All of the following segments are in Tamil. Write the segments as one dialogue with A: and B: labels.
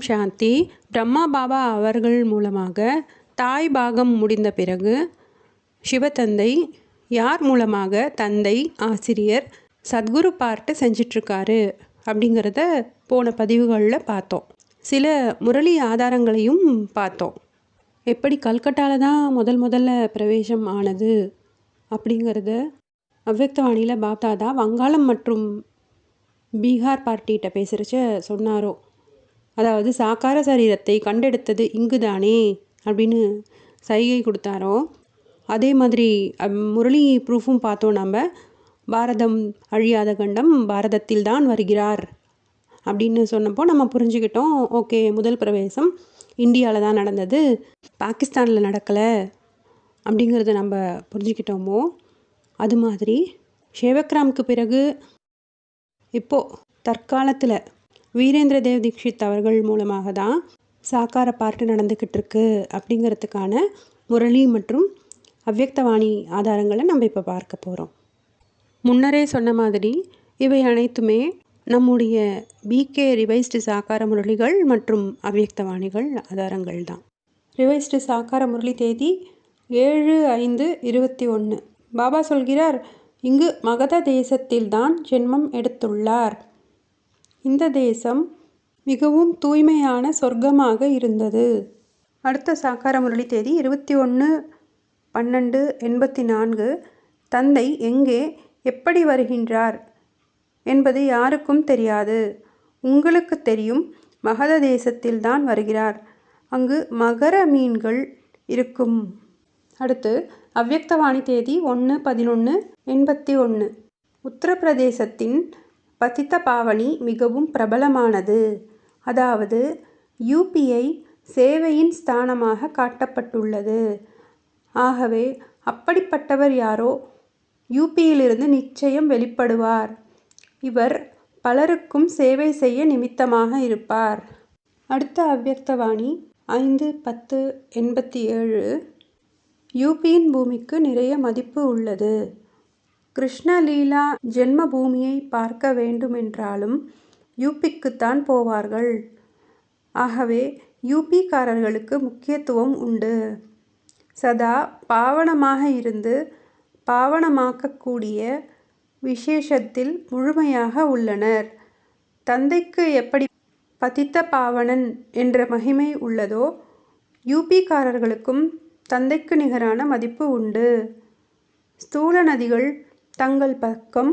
A: சாந்தி. பிரம்மா பாபா அவர்கள் மூலமாக தாய் பாகம் முடிந்த பிறகு சிவத்தந்தை யார் மூலமாக தந்தை ஆசிரியர் சத்குரு பார்ட்டு செஞ்சிட்ருக்காரு அப்படிங்கிறத போன பதிவுகளில் பார்த்தோம். சில முரளி ஆதாரங்களையும் பார்த்தோம். எப்படி கல்கட்டாவில் தான் முதல்ல பிரவேசம் ஆனது அப்படிங்கிறத அவ்வக்தவாணியில் பாப்தாதா வங்காளம் மற்றும் பீகார் பார்ட்டிகிட்ட பேசுகிறச்ச சொன்னாரோ, அதாவது சாக்கார சரீரத்தை கண்டெடுத்தது இங்கு தானே அப்படின்னு சைகை கொடுத்தாரோ, அதே மாதிரி முரளி ப்ரூஃபும் பார்த்தோம். நம்ம பாரதம் அழியாத கண்டம், பாரதத்தில் தான் வருகிறார் அப்படின்னு சொன்னப்போ நம்ம புரிஞ்சுக்கிட்டோம். ஓகே, முதல் பிரவேசம் இந்தியாவில் தான் நடந்தது, பாகிஸ்தானில் நடக்கலை அப்படிங்கிறத நம்ம புரிஞ்சுக்கிட்டோமோ, அது மாதிரி சேவக்ராமுக்கு பிறகு இப்போது தற்காலத்தில் வீரேந்திர தேவ் தீக்ஷித் அவர்கள் மூலமாக தான் சாக்கார பார்ட்டு நடந்துக்கிட்டு இருக்கு அப்படிங்கிறதுக்கான முரளி மற்றும் அவ்வக்தவாணி ஆதாரங்களை நம்ம இப்போ பார்க்க போகிறோம். முன்னரே சொன்ன மாதிரி இவை அனைத்துமே நம்முடைய பிகே ரிவைஸ்டு சாக்கார முரளிகள் மற்றும் அவ்வக்தவாணிகள் ஆதாரங்கள் தான். ரிவைஸ்டு சாக்கார முரளி தேதி 7/5/21. பாபா சொல்கிறார், இங்கு மகத தேசத்தில்தான் ஜென்மம் எடுத்துள்ளார். இந்த தேசம் மிகவும் தூய்மையான சொர்க்கமாக இருந்தது. அடுத்த சாக்கார முரளி தேதி 21/12/84. தந்தை எங்கே எப்படி வருகின்றார் என்பது யாருக்கும் தெரியாது. உங்களுக்கு தெரியும், மகத தேசத்தில் தான் வருகிறார். அங்கு மகர மீன்கள் இருக்கும். அடுத்து அவ்வக்தவாணி தேதி 1/11/81. உத்தரப்பிரதேசத்தின் பதித்த பாவனி மிகவும் பிரபலமானது. அதாவது யூபியை சேவையின் ஸ்தானமாக காட்டப்பட்டுள்ளது. ஆகவே அப்படிப்பட்டவர் யாரோ யூபியிலிருந்து நிச்சயம் வெளிப்படுவார். இவர் பலருக்கும் சேவை செய்ய நிமித்தமாக இருப்பார். அடுத்த அவ்வக்தவாணி 5/10/87. யூபியின் பூமிக்கு நிறைய மதிப்பு உள்ளது. கிருஷ்ணலீலா ஜென்ம பூமியை பார்க்க வேண்டுமென்றாலும் யூபிக்குத்தான் போவார்கள். ஆகவே யூபிக்காரர்களுக்கு முக்கியத்துவம் உண்டு. சதா பாவனமாக இருந்து பாவனமாக்கக்கூடிய விசேஷத்தில் முழுமையாக உள்ளனர். தந்தைக்கு எப்படி பதித்த பாவனன் என்ற மகிமை உள்ளதோ, யூபிக்காரர்களுக்கும் தந்தைக்கு நிகரான மதிப்பு உண்டு. ஸ்தூல நதிகள் தங்கள் பக்கம்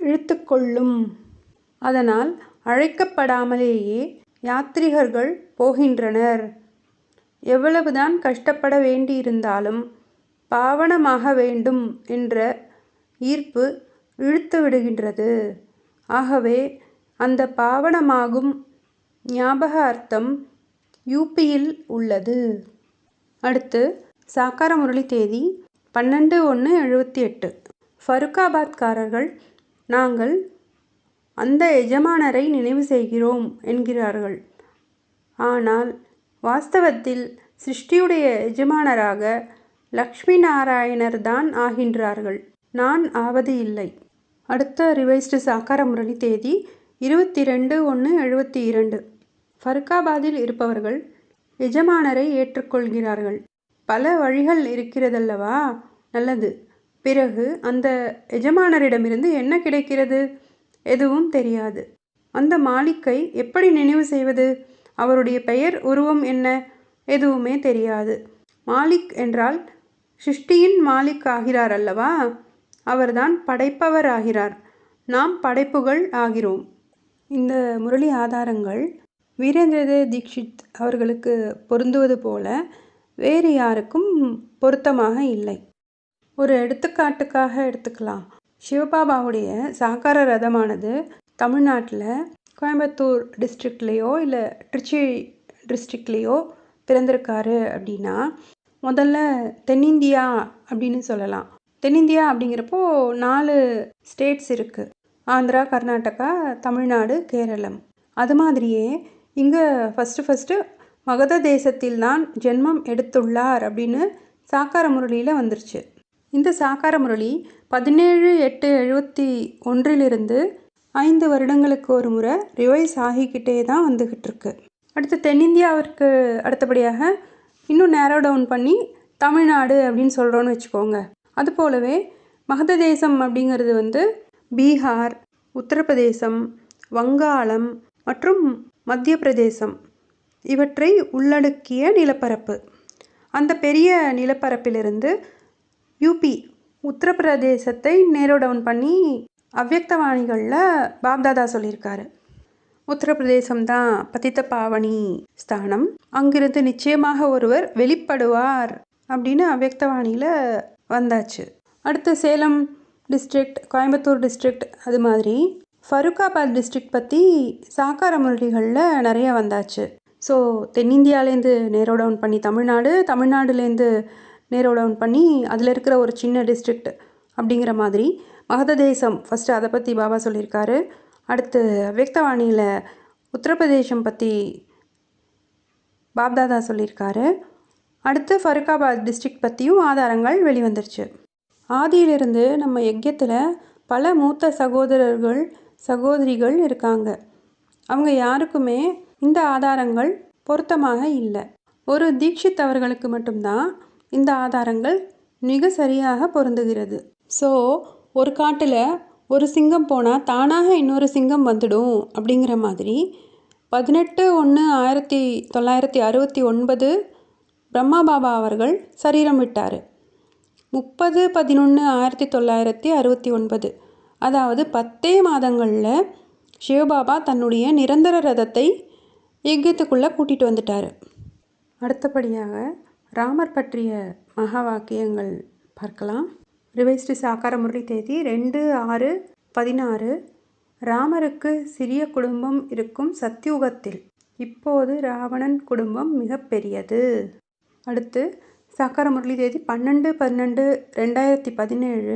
A: இழுத்து கொள்ளும். அதனால் அழைக்கப்படாமலேயே யாத்ரீகர்கள் போகின்றனர். எவ்வளவுதான் கஷ்டப்பட வேண்டியிருந்தாலும் பாவனமாக வேண்டும் என்ற ஈர்ப்பு இழுத்து விடுகின்றது. ஆகவே அந்த பாவனமாகும் ஞாபக அர்த்தம் யூபியில் உள்ளது. அடுத்து சாக்கார முரளி தேதி 12/1/78. ஃபருக்காபாத்காரர்கள் நாங்கள் அந்த எஜமானரை நினைவு செய்கிறோம் என்கிறார்கள். ஆனால் வாஸ்தவத்தில் சிருஷ்டியுடைய எஜமானராக லக்ஷ்மி நாராயணர் தான் ஆகின்றார்கள். நான் ஆவது இல்லை. அடுத்த ரிவைஸ்டு சாக்கார முரளி தேதி 22/1/72. ஃபருக்காபாத்தில் இருப்பவர்கள் எஜமானரை ஏற்றுக்கொள்கிறார்கள். பல வழிகள் இருக்கிறதல்லவா? நல்லது. பிறகு அந்த எஜமானரிடமிருந்து என்ன கிடைக்கிறது? எதுவும் தெரியாது. அந்த மாலிக்கை எப்படி நினைவு செய்வது? அவருடைய பெயர், உருவம் என்ன? எதுவுமே தெரியாது. மாலிக் என்றால் சிருஷ்டியின் மாலிக் ஆகிறார் அல்லவா? அவர்தான் படைப்பவர் ஆகிறார். நாம் படைப்புகள் ஆகிறோம். இந்த முரளி ஆதாரங்கள் வீரேந்திர தீக்ஷித் அவர்களுக்கு பொருந்துவது போல வேறு யாருக்கும் பொருத்தமாக இல்லை. ஒரு எடுத்துக்காட்டுக்காக எடுத்துக்கலாம். சிவபாபாவுடைய சாக்கார ரதமானது தமிழ்நாட்டில் கோயம்புத்தூர் டிஸ்ட்ரிக்ட்லேயோ இல்லை திருச்சி டிஸ்ட்ரிக்ட்லேயோ பிறந்திருக்காரு அப்படின்னா, முதல்ல தென்னிந்தியா அப்படின்னு சொல்லலாம். தென்னிந்தியா அப்படிங்கிறப்போ 4 ஸ்டேட்ஸ் இருக்குது. ஆந்திரா, கர்நாடகா, தமிழ்நாடு, கேரளம். அது மாதிரியே இங்கே ஃபஸ்ட்டு மகத தேசத்தில் தான் ஜென்மம் எடுத்துள்ளார் அப்படின்னு சாக்கார முரளியில் வந்துருச்சு. இந்த சாக்கார முரளி 17/8/71 5 வருடங்களுக்கு ஒரு முறை ரிவைஸ் ஆகிக்கிட்டே தான் வந்துக்கிட்டு இருக்கு. அடுத்து தென்னிந்தியாவிற்கு அடுத்தபடியாக இன்னும் நேரோ டவுன் பண்ணி தமிழ்நாடு அப்படின்னு சொல்கிறோன்னு வச்சுக்கோங்க. அது போலவே மகத தேசம் அப்படிங்கிறது வந்து பீகார், உத்தரப்பிரதேசம், வங்காளம் மற்றும் மத்திய பிரதேசம் இவற்றை உள்ளடக்கிய நிலப்பரப்பு. அந்த பெரிய நிலப்பரப்பிலிருந்து யூபி உத்தரப்பிரதேசத்தை நேரோ டவுன் பண்ணி அவ்யக்தவாணிகளில் பாப்தாதா சொல்லியிருக்காரு. உத்தரப்பிரதேசம் தான் பதித்த பாவனி ஸ்தானம், அங்கிருந்து நிச்சயமாக ஒருவர் வெளிப்படுவார் அப்படின்னு அவ்யக்தவாணியில் வந்தாச்சு. அடுத்து சேலம் டிஸ்ட்ரிக்ட், கோயம்புத்தூர் டிஸ்ட்ரிக்ட், அது மாதிரி ஃபருக்காபாத் டிஸ்ட்ரிக்ட் பற்றி சாக்கார முரளிகளில் நிறைய வந்தாச்சு. ஸோ தென்னிந்தியாவிலேருந்து நேரோ டவுன் பண்ணி தமிழ்நாடு, தமிழ்நாடுலேருந்து நேரோ டவுன் பண்ணி அதில் இருக்கிற ஒரு சின்ன டிஸ்ட்ரிக்ட் அப்படிங்கிற மாதிரி மகத தேசம் ஃபஸ்ட்டு அதை பற்றி பாபா சொல்லியிருக்காரு. அடுத்து அவ்யக்தவாணியில் உத்தரப்பிரதேசம் பற்றி பாப்தாதா சொல்லியிருக்காரு. அடுத்து ஃபருக்காபாத் டிஸ்ட்ரிக்ட் பற்றியும் ஆதாரங்கள் வெளிவந்துருச்சு. ஆதியிலிருந்து நம்ம யஜ்யத்தில் பல மூத்த சகோதரர்கள் சகோதரிகள் இருக்காங்க. அவங்க யாருக்குமே இந்த ஆதாரங்கள் பொருத்தமாக இல்லை. ஒரு தீட்சித் அவர்களுக்கு மட்டும்தான் இந்த ஆதாரங்கள் மிக சரியாக பொருந்துகிறது. ஸோ ஒரு காட்டில் ஒரு சிங்கம் போனால் தானாக இன்னொரு சிங்கம் வந்துடும் அப்படிங்கிற மாதிரி 18/1/1969 பிரம்மா பாபா அவர்கள் சரீரம் விட்டார். 30/11/1969, அதாவது 10 மாதங்களில் சிவபாபா தன்னுடைய நிரந்தர ரதத்தை யஜ்யத்துக்குள்ளே கூட்டிகிட்டு வந்துட்டார். அடுத்தபடியாக ராமர் பற்றிய மகா வாக்கியங்கள் பார்க்கலாம். ரிவைஸ்டு சாக்கார முரளி தேதி 2/6/16. ராமருக்கு சிறிய குடும்பம் இருக்கும் சத்யுகத்தில் இப்போது ராவணன் குடும்பம் மிக பெரியது. அடுத்து சாக்கார முரளி தேதி 12/12/2017.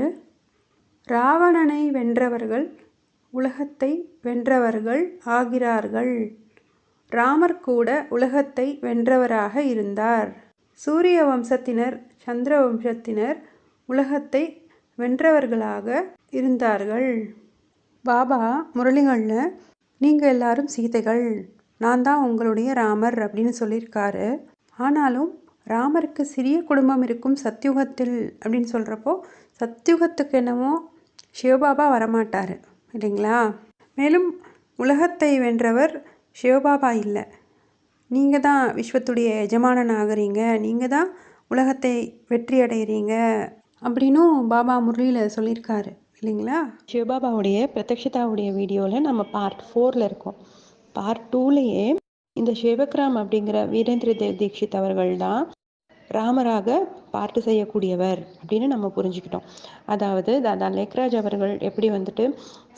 A: ராவணனை வென்றவர்கள் உலகத்தை வென்றவர்கள் ஆகிறார்கள். ராமர் கூட உலகத்தை வென்றவராக இருந்தார். சூரிய வம்சத்தினர், சந்திர வம்சத்தினர் உலகத்தை வென்றவர்களாக இருந்தார்கள். பாபா முரளிகளில் நீங்கள் எல்லாரும் சீதைகள், நான் தான் உங்களுடைய ராமர் அப்படின்னு சொல்லியிருக்காரு. ஆனாலும் ராமருக்கு சிறிய குடும்பம் இருக்கும் சத்யுகத்தில் அப்படின்னு சொல்கிறப்போ சத்யுகத்துக்கு என்னமோ சிவபாபா வரமாட்டார் இல்லைங்களா? மேலும் உலகத்தை வென்றவர் சிவபாபா இல்லை, நீங்கள் தான் விஸ்வத்துடைய எஜமானன் ஆகிறீங்க, நீங்கள் தான் உலகத்தை வெற்றி அடைகிறீங்க அப்படின்னும் பாபா முரளியில் சொல்லியிருக்காரு இல்லைங்களா?
B: சிவபாபாவுடைய பிரத்யக்ஷதாவுடைய வீடியோவில் நம்ம பார்ட் 4ல் இருக்கோம். பார்ட் 2லேயே இந்த சேவக்ராம் அப்படிங்கிற வீரேந்திர தேவ் தீக்ஷித் அவர்கள் தான் ராமராக பார்ட்டு செய்யக்கூடியவர் அப்படின்னு நம்ம புரிஞ்சுக்கிட்டோம். அதாவது தாதா லேக்ராஜ் அவர்கள் எப்படி வந்துட்டு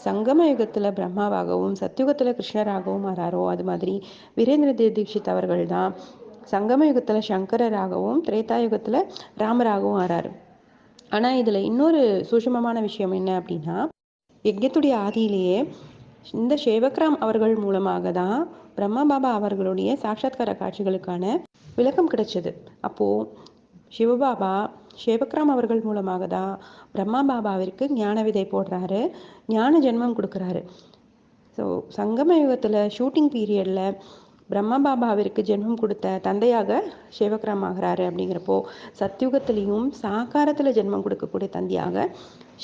B: சங்கம யுகத்தில் பிரம்மாவாகவும் சத்யுகத்தில் கிருஷ்ணராகவும் ஆறாரோ, அது மாதிரி வீரேந்திர தேவ் தீக்ஷித் அவர்கள் தான் சங்கம யுகத்தில் சங்கரராகவும் திரேதாயுகத்தில் ராமராகவும் ஆறாரு. ஆனால் இதில் இன்னொரு சூட்சுமமான விஷயம் என்ன அப்படின்னா, யஜ்யத்துடைய ஆதியிலேயே இந்த சேவக்ராம் அவர்கள் மூலமாக தான் பிரம்மா பாபா அவர்களுடைய சாட்சாத்கார காட்சிகளுக்கான விளக்கம் கிடைச்சது. அப்போது சிவபாபா சேவக்ராம் அவர்கள் மூலமாக தான் பிரம்மா பாபாவிற்கு ஞான விதை போடுறாரு, ஞான ஜென்மம் கொடுக்குறாரு. ஸோ சங்கம யுகத்தில் ஷூட்டிங் பீரியடில் பிரம்மா பாபாவிற்கு ஜென்மம் கொடுத்த தந்தையாக சேவக்ராம் ஆகிறாரு. அப்படிங்கிறப்போ சத்யுகத்திலையும் சாக்காரத்தில் ஜென்மம் கொடுக்கக்கூடிய தந்தையாக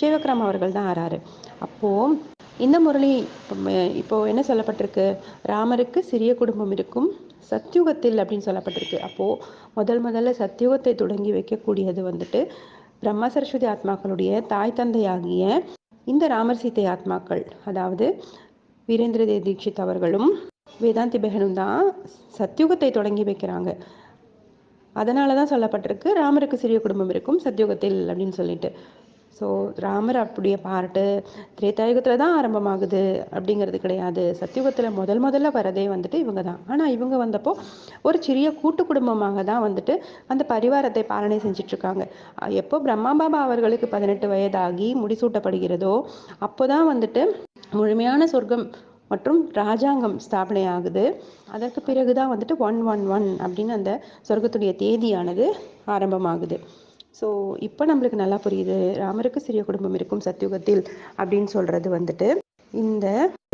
B: சேவக்ராம் அவர்கள் தான் ஆறாரு. அப்போது இந்த முரளி இப்போ என்ன சொல்லப்பட்டிருக்கு, ராமருக்கு சிறிய குடும்பம் இருக்கும் சத்யுகத்தில் அப்படின்னு சொல்லப்பட்டிருக்கு. அப்போது முதல்ல சத்யுகத்தை தொடங்கி வைக்கக்கூடியது வந்துட்டு பிரம்மா சரஸ்வதி ஆத்மாக்களுடைய தாய் தந்தையாகிய இந்த ராமர் சீதை ஆத்மாக்கள், அதாவது வீரேந்திர தேவ் தீக்ஷித் அவர்களும் வேதாந்தி பெகனும் தான் சத்யுகத்தை தொடங்கி வைக்கிறாங்க. அதனால தான் சொல்லப்பட்டிருக்கு ராமருக்கு சிறிய குடும்பம் இருக்கும் சத்யுகத்தில் அப்படின்னு சொல்லிட்டு. ஸோ ராமர் அப்படியே பார்ட்டு திரேதாயுகத்தில் தான் ஆரம்பமாகுது அப்படிங்கிறது கிடையாது. சத்யுகத்தில் முதல்ல வரதே வந்துட்டு இவங்க தான். ஆனால் இவங்க வந்தப்போ ஒரு சிறிய கூட்டு குடும்பமாக தான் வந்துட்டு அந்த பரிவாரத்தை பாலனை செஞ்சிட்ருக்காங்க. எப்போ பிரம்மா பாபா அவர்களுக்கு 18 வயதாகி முடிசூட்டப்படுகிறதோ அப்போ தான் வந்துட்டு முழுமையான சொர்க்கம் மற்றும் ராஜாங்கம் ஸ்தாபனை ஆகுது. அதற்கு பிறகு தான் வந்துட்டு 111 அப்படின்னு அந்த சொர்க்கத்துடைய தேதியானது ஆரம்பமாகுது. ஸோ இப்போ நம்மளுக்கு நல்லா புரியுது, ராமருக்கு சிறிய குடும்பம் இருக்கும் சத்யுகத்தில் அப்படின்னு சொல்கிறது வந்துட்டு இந்த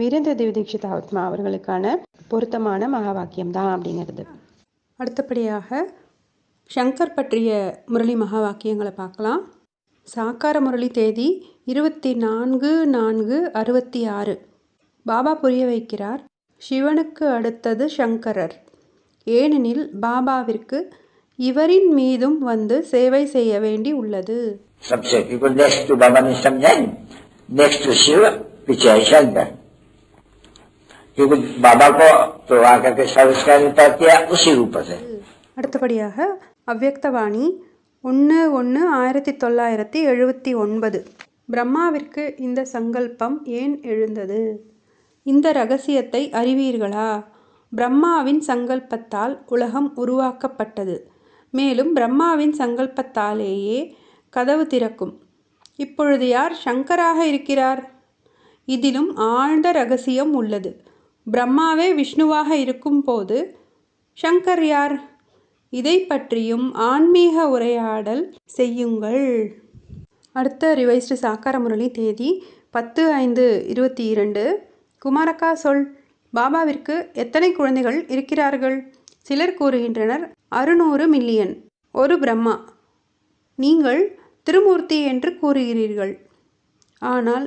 B: வீரேந்திர தேவ தீட்சித ஆத்மா அவர்களுக்கான பொருத்தமான மகா வாக்கியம் தான் அப்படிங்கிறது.
A: அடுத்தபடியாக சங்கர் பற்றிய முரளி மகா வாக்கியங்களை பார்க்கலாம். சாக்கார முரளி தேதி 24/4/66. பாபா புரிய வைக்கிறார், சிவனுக்கு அடுத்தது சங்கரர். ஏனெனில் பாபாவிற்கு இவரின் மீதும் வந்து சேவை செய்ய வேண்டி உள்ளது.
C: सबसे बिल्कुल नेक्स्ट टू बाबा ने समझा, नेक्स्ट टू शिव पीछे है शंकर, क्योंकि बाबा को तो आकर के संस्कार उतार किया उसी रूप से.
A: அடுத்தபடியாக அவ்யக்தவாணி 1/1/1979. பிரம்மாவிற்கு இந்த சங்கல்பம் ஏன் எழுந்தது? இந்த ரகசியத்தை அறிவீர்களா? பிரம்மாவின் சங்கல்பத்தால் உலகம் உருவாக்கப்பட்டது. மேலும் பிரம்மாவின் சங்கல்பத்தாலேயே கதவு திறக்கும். இப்பொழுது யார் சங்கராக இருக்கிறார்? இதிலும் ஆழ்ந்த ரகசியம் உள்ளது. பிரம்மாவே விஷ்ணுவாக இருக்கும் போது சங்கர் யார்? இதை பற்றியும் ஆன்மீக உரையாடல் செய்யுங்கள். அடுத்த ரிவைஸ்டு சாக்கார முரளி தேதி 10/5/22. குமாரக்கா சொல், பாபாவிற்கு எத்தனை குழந்தைகள் இருக்கிறார்கள்? சிலர் கூறுகின்றனர் 600 மில்லியன். ஒரு பிரம்மா. நீங்கள் திருமூர்த்தி என்று கூறுகிறீர்கள். ஆனால்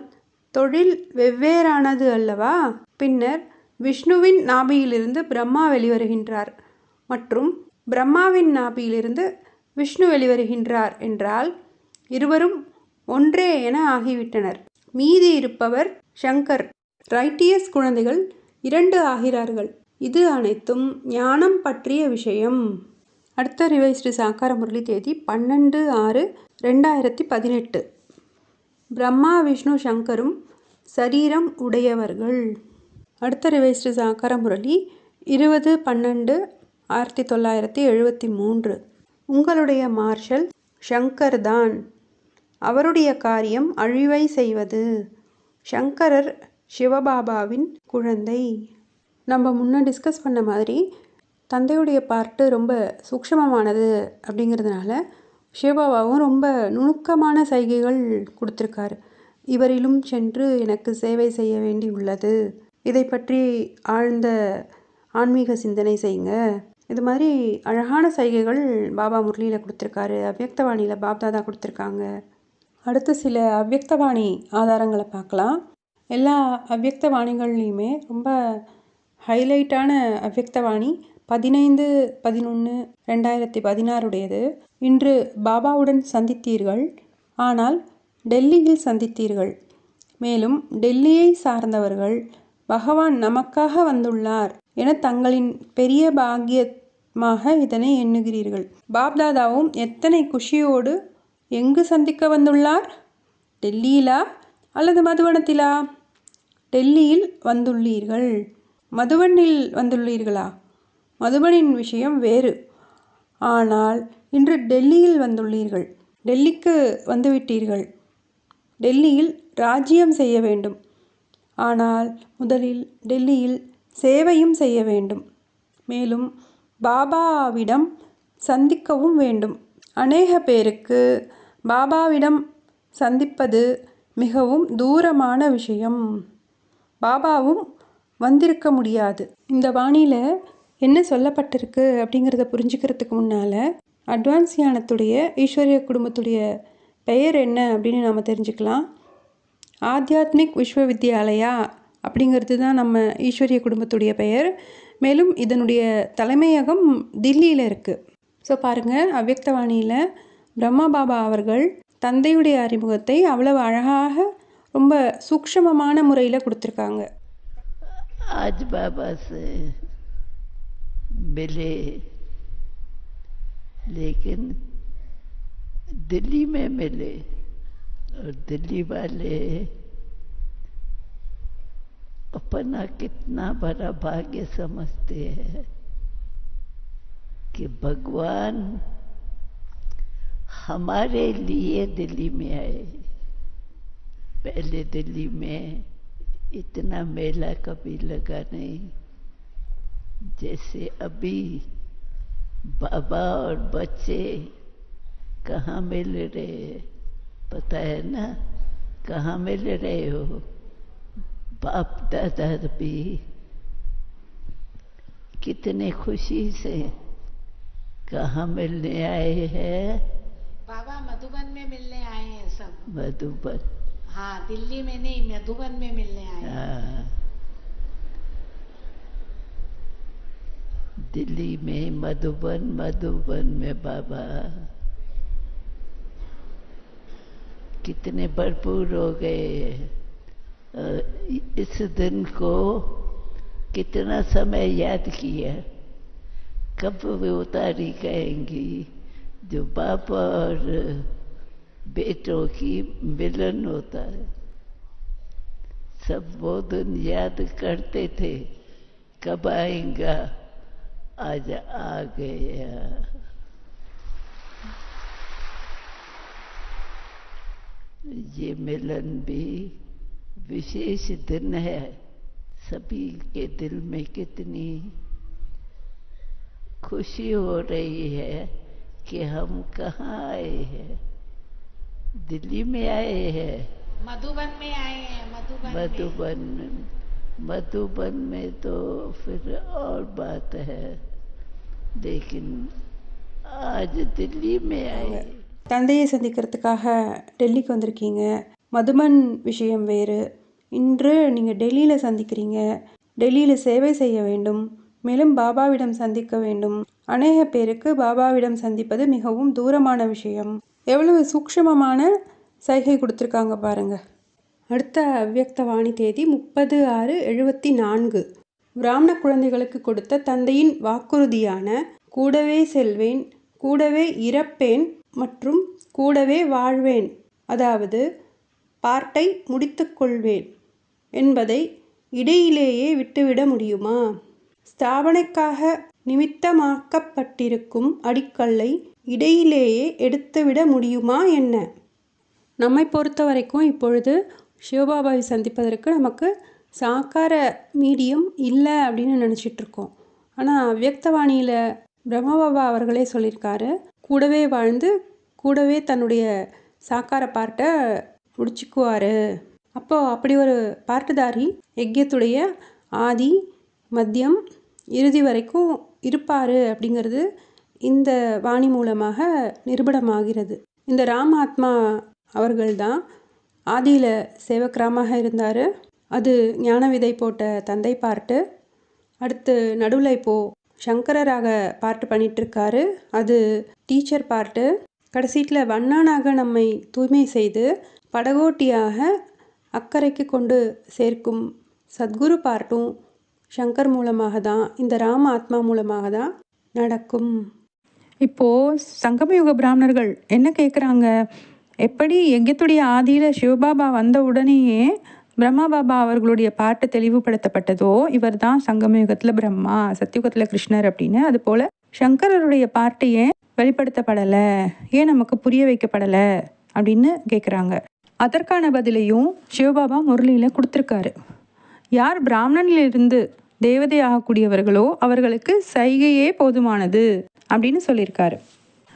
A: தொழில் வெவ்வேறானது அல்லவா? பின்னர் விஷ்ணுவின் நாபியிலிருந்து பிரம்மா வெளிவருகின்றார் மற்றும் பிரம்மாவின் நாபியிலிருந்து விஷ்ணு வெளிவருகின்றார் என்றால் இருவரும் ஒன்றே என ஆகிவிட்டனர். மீதி இருப்பவர் சங்கர். ரைட்டியஸ் குழந்தைகள் 2 ஆகிறார்கள். இது அனைத்தும் ஞானம் பற்றிய விஷயம். அடுத்த ரிவைஸ்டு சாக்கார முரளி தேதி 12/6/2018. பிரம்மா விஷ்ணு சங்கரும் சரீரம் உடையவர்கள். அடுத்த ரிவைஸ்டு சாக்கார முரளி 20/12/1973. உங்களுடைய மார்ஷல் சங்கர் தான். அவருடைய காரியம் அழிவை செய்வது. சங்கரர் சிவபாபாவின் குழந்தை. நம்ம முன்னே டிஸ்கஸ் பண்ண மாதிரி தந்தையுடைய பார்ட்டு ரொம்ப சூக்ஷ்மமானது அப்படிங்கிறதுனால சிவபாபாவும் ரொம்ப நுணுக்கமான சைகைகள் கொடுத்துருக்காரு. இவரிலும் சென்று எனக்கு சேவை செய்ய வேண்டி உள்ளது, இதை பற்றி ஆழ்ந்த ஆன்மீக சிந்தனை செய்யுங்க. இது மாதிரி அழகான சைகைகள் பாபா முரளியில் கொடுத்துருக்காரு. அவ்யக்தவாணியில் பாப்தாதா கொடுத்துருக்காங்க. அடுத்து சில அவ்யக்தவாணி ஆதாரங்களை பார்க்கலாம். எல்லா அவ்யக்தவாணிகள்லையுமே ரொம்ப ஹைலைட்டான அவ்யக்தவாணி 15/11/2016 இன்று பாபாவுடன் சந்தித்தீர்கள், ஆனால் டெல்லியில் சந்தித்தீர்கள். மேலும் டெல்லியை சார்ந்தவர்கள் பகவான் நமக்காக வந்துள்ளார் என தங்களின் பெரிய பாக்கியமாக இதனை எண்ணுகிறீர்கள். பாப்தாதாவும் எத்தனை குஷியோடு எங்கு சந்திக்க வந்துள்ளார்? டெல்லியிலா அல்லது மதுவனத்திலா? டெல்லியில் வந்துள்ளீர்கள். மதுவனில் வந்துள்ளீர்களா? மதுபனின் விஷயம் வேறு. ஆனால் இன்று டெல்லியில் வந்துள்ளீர்கள். டெல்லிக்கு வந்துவிட்டீர்கள். டெல்லியில் ராஜ்யம் செய்ய வேண்டும். ஆனால் முதலில் டெல்லியில் சேவையும் செய்ய வேண்டும். மேலும் பாபாவிடம் சந்திக்கவும் வேண்டும். அநேக பேருக்கு பாபாவிடம் சந்திப்பது மிகவும் தூரமான விஷயம். பாபாவும் வந்திருக்க முடியாது. இந்த வாணியில் என்ன சொல்லப்பட்டிருக்கு அப்படிங்கிறத புரிஞ்சுக்கிறதுக்கு முன்னால் அட்வான்ஸ் ஞானத்துடைய ஈஸ்வரிய குடும்பத்துடைய பெயர் என்ன அப்படின்னு நாம் தெரிஞ்சுக்கலாம். ஆத்தியாத்மிக் விஸ்வவித்யாலயா அப்படிங்கிறது தான் நம்ம ஈஸ்வரிய குடும்பத்துடைய பெயர். மேலும் இதனுடைய தலைமையகம் தில்லியில் இருக்குது. ஸோ பாருங்கள், அவ்யக்தவாணியில் பிரம்மா பாபா அவர்கள் தந்தையுடைய அறிமுகத்தை அவ்வளவு அழகாக ரொம்ப சூக்ஷ்மமான முறையில் கொடுத்துருக்காங்க.
D: आज बाबा से मिले, लेकिन दिल्ली में मिले और दिल्ली वाले अपना कितना बड़ा भाग्य समझते हैं कि भगवान हमारे लिए दिल्ली में आए. पहले दिल्ली में इतना मेला कभी लगा नहीं जैसे अभी. बाबा और बच्चे कहाँ मिल रहे, पता है ना? कहाँ मिल रहे हो? बाप दादा भी कितने खुशी से कहाँ मिलने आए हैं।
E: बाबा मधुबन में मिलने आए हैं सब।
D: मधुबन?
E: हाँ, दिल्ली में नहीं, मधुबन में मिलने आए हैं।
D: हाँ, दिल्ली में मधुबन में बाबा कितने भरपूर हो गए। इस दिन को कितना समय याद किया। कब वो तारीख आएंगी जो बाप और बेटों की मिलन होता है। सब वो दिन याद करते थे, कब आएगा, आज आ गया। ये मिलन भी विशेष दिन है। सभी के दिल में कितनी खुशी हो रही है कि हम कहाँ आए हैं। दिल्ली में आए हैं,
E: मधुबन में आए हैं।
D: मधुबन में तो फिर और बात है, लेकिन आज दिल्ली में आए।
A: தந்தையை சந்திக்கிறதுக்காக டெல்லிக்கு வந்திருக்கீங்க. மதுபன் விஷயம் வேறு. இன்று நீங்கள் டெல்லியில் சந்திக்கிறீங்க. டெல்லியில் சேவை செய்ய வேண்டும், மேலும் பாபாவிடம் சந்திக்க வேண்டும். அநேக பேருக்கு பாபாவிடம் சந்திப்பது மிகவும் தூரமான விஷயம். எவ்வளவு சூக்ஷ்மமான சைகை கொடுத்துருக்காங்க பாருங்க. அடுத்த அவ்யக்த வாணி தேதி 30/6/74. பிராமண குழந்தைகளுக்கு கொடுத்த தந்தையின் வாக்குறுதியான கூடவே செல்வேன், கூடவே இறப்பேன் மற்றும் கூடவே வாழ்வேன், அதாவது பார்ட்டை முடித்துக்கொள்வேன் என்பதை இடையிலேயே விட்டுவிட முடியுமா? ஸ்தாபனைக்காக நிமித்தமாக்கப்பட்டிருக்கும் அடிக்கல்லை இடையிலேயே எடுத்துவிட முடியுமா என்ன? நம்மை பொறுத்த வரைக்கும் இப்பொழுது சிவபாபாவை சந்திப்பதற்கு நமக்கு சாக்கார மீடியம் இல்லை அப்படின்னு நினச்சிட்ருக்கோம். ஆனால் அவ்யக்தவாணியில் பிரம்மபாபா அவர்களே சொல்லியிருக்காரு, கூடவே வாழ்ந்து கூடவே தன்னுடைய சாக்கார பார்ட்டை முடிச்சுக்குவார். அப்போது அப்படி ஒரு பார்ட்டுதாரி யஜ்யத்துடைய ஆதி மத்தியம் இறுதி வரைக்கும் இருப்பார் அப்படிங்கிறது இந்த வாணி மூலமாக நிரூபணமாகிறது. இந்த ராம் ஆத்மா அவர்கள்தான் ஆதியில் சேவக்ராமாக இருந்தார். அது ஞான விதை போட்ட தந்தை பார்ட்டு. அடுத்து நடுவில் இப்போது சங்கரராக பார்ட்டு பண்ணிகிட்ருக்காரு, அது டீச்சர் பார்ட்டு. கடைசீட்டில் வண்ணானாக நம்மை தூய்மை செய்து படகோட்டியாக அக்கறைக்கு கொண்டு சேர்க்கும் சத்குரு பார்ட்டும் சங்கர் மூலமாக தான், இந்த ராம ஆத்மா மூலமாக தான் நடக்கும். இப்போது சங்கமயுக பிராமணர்கள் என்ன கேட்குறாங்க, எப்படி யஜ்யத்துடைய ஆதியில் சிவபாபா வந்த உடனேயே பிரம்மா பாபா அவர்களுடைய பாட்டு தெளிவுபடுத்தப்பட்டதோ, இவர் தான் சங்கமயுகத்தில் பிரம்மா, சத்தியுகத்தில் கிருஷ்ணர் அப்படின்னு, அதுபோல் சங்கரருடைய பாட்டு ஏன் வெளிப்படுத்தப்படலை, ஏன் நமக்கு புரிய வைக்கப்படலை அப்படின்னு கேட்குறாங்க. அதற்கான பதிலையும் சிவபாபா முரளியில் கொடுத்துருக்காரு. யார் பிராமணனிலிருந்து தேவதை ஆகக்கூடியவர்களோ அவர்களுக்கு சைகையே போதுமானது அப்படின்னு சொல்லியிருக்காரு.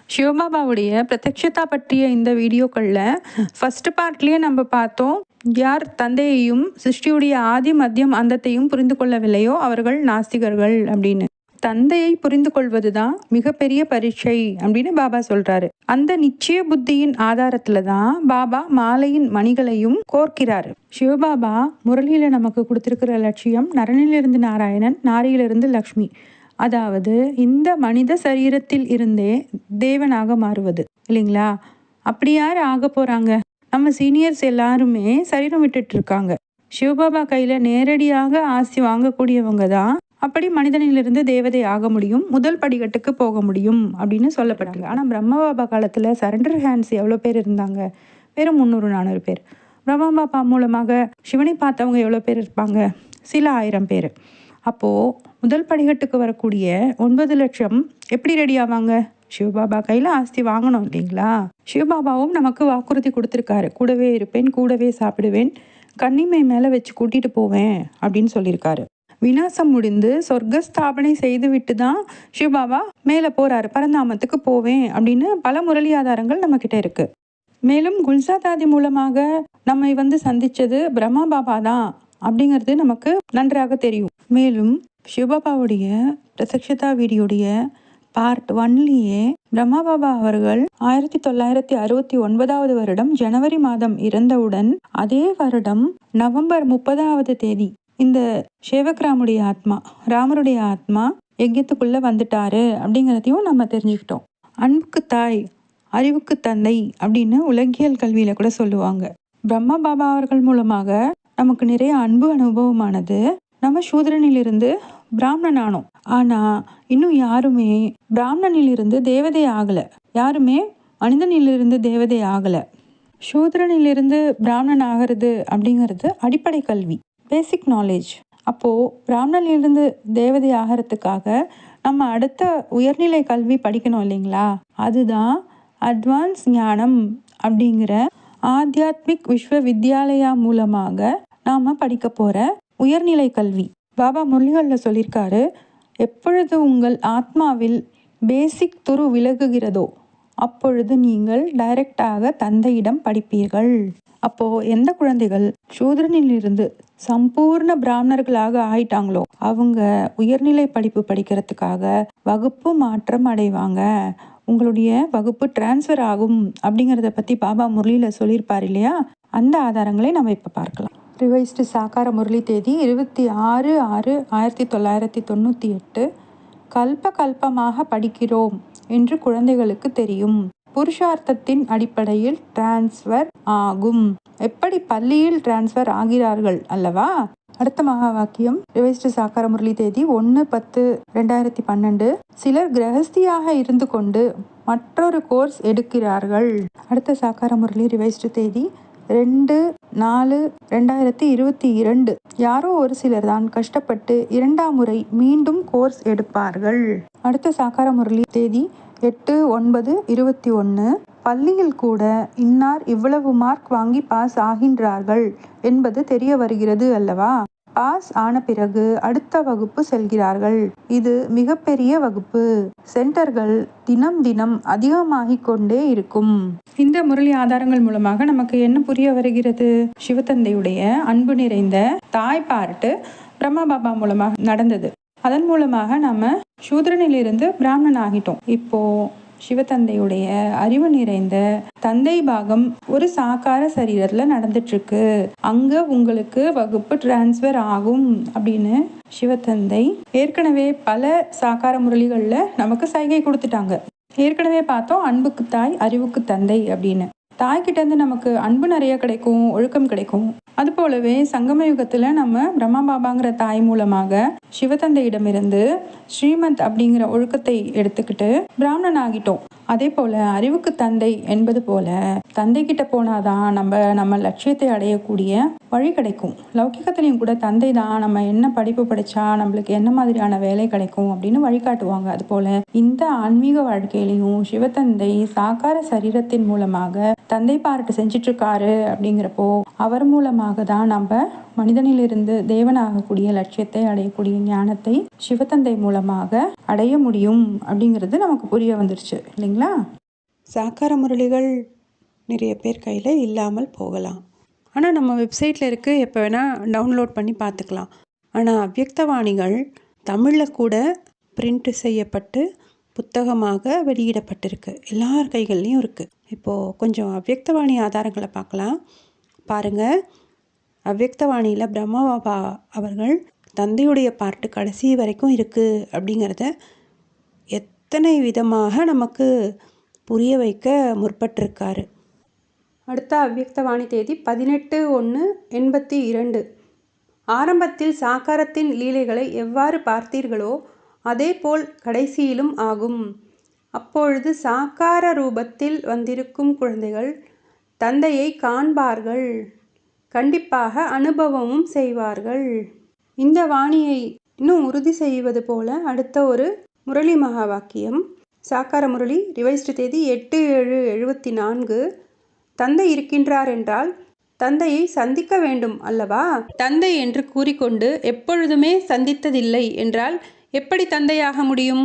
A: சிவபாபாவுடைய பிரத்யக்ஷதா பற்றிய இந்த வீடியோக்களில் ஃபஸ்ட்டு பார்ட்லேயே நம்ம பார்த்தோம், யார் தந்தையையும் சிருஷ்டியுடைய ஆதி மத்தியம் அந்தத்தையும் புரிந்து கொள்ளவில்லையோ அவர்கள் நாஸ்திகர்கள் அப்படின்னு. தந்தையை புரிந்து கொள்வது தான் மிகப்பெரிய பரீட்சை அப்படின்னு பாபா சொல்கிறாரு. அந்த நிச்சய புத்தியின் ஆதாரத்தில் தான் பாபா மாலையின் மணிகளையும் கோர்க்கிறார். சிவபாபா முரளியில் நமக்கு கொடுத்துருக்கிற லட்சியம் நரனிலிருந்து நாராயணன், நாரியிலிருந்து லக்ஷ்மி, அதாவது இந்த மனித சரீரத்தில் இருந்தே தேவனாக மாறுவது இல்லைங்களா? அப்படி யார் ஆக போகிறாங்க? நம்ம சீனியர்ஸ் எல்லாருமே சரீரம் விட்டுட்டு இருக்காங்க. சிவபாபா கையில் நேரடியாக ஆசி வாங்கக்கூடியவங்க தான் அப்படி மனிதனிலிருந்து தேவதை ஆக முடியும், முதல் படிக்கட்டுக்கு போக முடியும் அப்படின்னு சொல்லப்படுறாங்க. ஆனால் பிரம்மபாபா காலத்தில் சரண்டர் ஹேண்ட்ஸ் எவ்வளோ பேர் இருந்தாங்க? வெறும் 300-400 பேர். பிரம்மபாபா மூலமாக சிவனை பார்த்தவங்க எவ்வளோ பேர் இருப்பாங்க? சில 1000 பேர். அப்போது முதல் படிக்கட்டுக்கு வரக்கூடிய 9 லட்சம் எப்படி ரெடி ஆவாங்க? சிவபாபா கையில் ஆஸ்தி வாங்கணும் இல்லைங்களா? சிவபாபாவும் நமக்கு வாக்குறுதி கொடுத்துருக்காரு, கூடவே இருப்பேன், கூடவே சாப்பிடுவேன், கன்னிமை மேலே வச்சு கூட்டிகிட்டு போவேன் அப்படின்னு சொல்லியிருக்காரு. விநாசம் முடிந்து சொர்க்கஸ்தாபனை செய்துவிட்டு தான் சிவபாபா மேலே போகிறாரு, பரந்தாமத்துக்கு போவேன் அப்படின்னு பல முரளி ஆதாரங்கள் நம்மக்கிட்ட இருக்குது. மேலும் குல்சாதாதி மூலமாக நம்மை சந்தித்தது பிரம்மா பாபா தான்
B: அப்படிங்கிறது நமக்கு நன்றாக தெரியும். மேலும் சிவபாபாவுடைய பிரத்யக்ஷதா வீடியோடைய பார்ட் 1லேயே பிரம்மா பாபா அவர்கள் 1969 வருடம் ஜனவரி மாதம் இறந்தவுடன் அதே வருடம் நவம்பர் 30வது தேதி இந்த சேவக்ராமுடைய ஆத்மா, ராமருடைய ஆத்மா யஜ்யத்துக்குள்ள வந்துட்டாரு அப்படிங்கிறதையும் நம்ம தெரிஞ்சுக்கிட்டோம். அன்புக்கு தாய், அறிவுக்கு தந்தை அப்படின்னு உலகியல் கல்வியில கூட சொல்லுவாங்க. பிரம்மா பாபா அவர்கள் மூலமாக நமக்கு நிறைய அன்பு அனுபவமானது. நம்ம சூத்ரனிலிருந்து பிராமணன் ஆனோம். ஆனா இன்னும் யாருமே பிராமணனிலிருந்து தேவதை ஆகல. யாருமே மனிதனிலிருந்து தேவதை ஆகல. சூத்ரனிலிருந்து பிராமணன் ஆகிறது அப்படிங்கிறது அடிப்படை கல்வி, பேசிக் நாலேஜ். அப்போ பிராமணனிலிருந்து தேவதை ஆகிறதுக்காக நம்ம அடுத்த உயர்நிலை கல்வி படிக்கணும் இல்லைங்களா? அதுதான் அட்வான்ஸ் ஞானம் அப்படிங்கிற ஆத்தியாத்மிக் விஸ்வ வித்யாலயா மூலமாக நாம படிக்க போற உயர்நிலை கல்வி. பாபா முரளிகளில் சொல்லியிருக்காரு, எப்பொழுது உங்கள் ஆத்மாவில் பேசிக் துரு விலகுகிறதோ அப்பொழுது நீங்கள் டைரக்டாக தந்தையிடம் படிப்பீர்கள். அப்போ எந்த குழந்தைகள் சூத்ரனிலிருந்து சம்பூர்ண பிராமணர்களாக ஆயிட்டாங்களோ அவங்க உயர்நிலை படிப்பு படிக்கிறதுக்காக வகுப்பு மாற்றம் அடைவாங்க. உங்களுடைய வகுப்பு டிரான்ஸ்ஃபர் ஆகும் அப்படிங்கிறத பற்றி பாபா முரளியில் சொல்லியிருப்பார் இல்லையா? அந்த ஆதாரங்களை நம்ம இப்போ பார்க்கலாம். ரிவைஸ்டு சாக்கார முரளி தேதி 26/6/1998. கல்ப கல்பமாக படிக்கிறோம் என்று குழந்தைகளுக்கு தெரியும். புருஷார்த்தத்தின் அடிப்படையில் டிரான்ஸ்ஃபர் ஆகும். எப்படி பள்ளியில் டிரான்ஸ்ஃபர் ஆகிறார்கள் அல்லவா? அடுத்த மகா வாக்கியம் ரிவைஸ்டு சாக்கார முரளி தேதி 1/10/2012. சிலர் கிரகஸ்தியாக இருந்து கொண்டு மற்றொரு கோர்ஸ் எடுக்கிறார்கள். அடுத்த சாக்கார முரளி ரிவைஸ்டு தேதி 2/4/2022. யாரோ ஒரு சிலர் தான் கஷ்டப்பட்டு 2ஆம் முறை மீண்டும் கோர்ஸ் எடுப்பார்கள். அடுத்த சாக்கார முரளி தேதி 8/9/21. பள்ளியில் கூட இன்னார் இவ்வளவு மார்க் வாங்கி பாஸ் ஆகின்றார்கள் என்பது தெரிய வருகிறது அல்லவா? பாஸ் ஆன பிறகு அடுத்த வகுப்பு செல்கிறார்கள். இது மிகப்பெரிய வகுப்பு. சென்டர்கள் தினம் தினம் அதிகமாகிக் கொண்டே இருக்கும். இந்த முரளி ஆதாரங்கள் மூலமாக நமக்கு என்ன புரிய வருகிறது? சிவத்தந்தையுடைய அன்பு நிறைந்த தாய் பார்ட்டு பிரம்மா பாபா மூலமாக நடந்தது. அதன் மூலமாக நம்ம சூத்ரனிலிருந்து பிராமணன் ஆகிட்டோம். இப்போ சிவத்தந்தையுடைய அறிவு நிறைந்த தந்தை பாகம் ஒரு சாக்கார சரீரத்துல நடந்துட்டு இருக்கு. அங்க உங்களுக்கு வகுப்பு டிரான்ஸ்ஃபர் ஆகும் அப்படின்னு சிவத்தந்தை ஏற்கனவே பல சாக்கார முரளிகள்ல நமக்கு சைகை கொடுத்துட்டாங்க. ஏற்கனவே பார்த்தோம் அன்புக்கு தாய், அறிவுக்கு தந்தை அப்படின்னு. தாய்கிட்ட இருந்து நமக்கு அன்பு நிறைய கிடைக்கும், ஒழுக்கம் கிடைக்கும். அது போலவே சங்கம யுகத்துல நம்ம பிரம்மா பாபாங்கிற தாய் மூலமாக சிவத்தந்தையிடமிருந்து ஸ்ரீமத் அப்படிங்கிற ஒழுக்கத்தை எடுத்துக்கிட்டு பிராமணன் ஆகிட்டோம். அதே போல அறிவுக்கு தந்தை என்பது போல தந்தை கிட்ட போனாதான் நம்ம லட்சியத்தை அடையக்கூடிய வழி கிடைக்கும். லௌகிகத்திலையும் கூட தந்தை தான் நம்ம என்ன படிப்பு படிச்சா நம்மளுக்கு என்ன மாதிரியான வேலை கிடைக்கும் அப்படின்னு வழிகாட்டுவாங்க. அது போல இந்த ஆன்மீக வாழ்க்கையிலையும் சிவத்தந்தை சாக்கார சரீரத்தின் மூலமாக தந்தை பார்ட்டு செஞ்சிட்டு இருக்காரு. அப்படிங்கிறப்போ அவர் மூலமாக தான் நம்ம மனிதனிலிருந்து தேவனாகக்கூடிய லட்சியத்தை அடையக்கூடிய ஞானத்தை சிவத்தந்தை மூலமாக அடைய முடியும் அப்படிங்கிறது நமக்கு புரிய வந்துருச்சு இல்லைங்களா? சாக்கார முரளிகள் நிறைய பேர் கையில் இல்லாமல் போகலாம். ஆனால் நம்ம வெப்சைட்டில் இருக்க எப்போ வேணால் டவுன்லோட் பண்ணி பார்த்துக்கலாம். ஆனால் அவ்யக்தவாணிகள் தமிழில் கூட பிரிண்ட் செய்யப்பட்டு புத்தகமாக வெளியிடப்பட்டிருக்கு. எல்லார் கைகள்லையும் இருக்குது. இப்போது கொஞ்சம் அவ்யக்தவாணி ஆதாரங்களை பார்க்கலாம். பாருங்கள், அவ்யக்தவாணியில் பிரம்மா பாபா அவர்கள் தந்தையுடைய பார்ட்டு கடைசி வரைக்கும் இருக்குது அப்படிங்கிறத எத்தனை விதமாக நமக்கு புரிய வைக்க முற்பட்டிருக்காரு.
A: அடுத்த அவ்யக்தவாணி தேதி 18/1/82. ஆரம்பத்தில் சாக்காரத்தின் லீலைகளை எவ்வாறு பார்த்தீர்களோ அதேபோல் கடைசியிலும் ஆகும். அப்பொழுது சாக்கார ரூபத்தில் வந்திருக்கும் குழந்தைகள் தந்தையை காண்பார்கள், கண்டிப்பாக அனுபவமும் செய்வார்கள். இந்த வாணியை இன்னும் உறுதி செய்வது போல அடுத்த ஒரு முரளி மகா வாக்கியம். சாக்கார முரளி ரிவைஸ்டு தேதி 8/7/74. தந்தை இருக்கின்றார் என்றால் தந்தையை சந்திக்க வேண்டும் அல்லவா? தந்தை என்று கூறிக்கொண்டு எப்பொழுதுமே சந்தித்ததில்லை என்றால் எப்படி தந்தையாக முடியும்?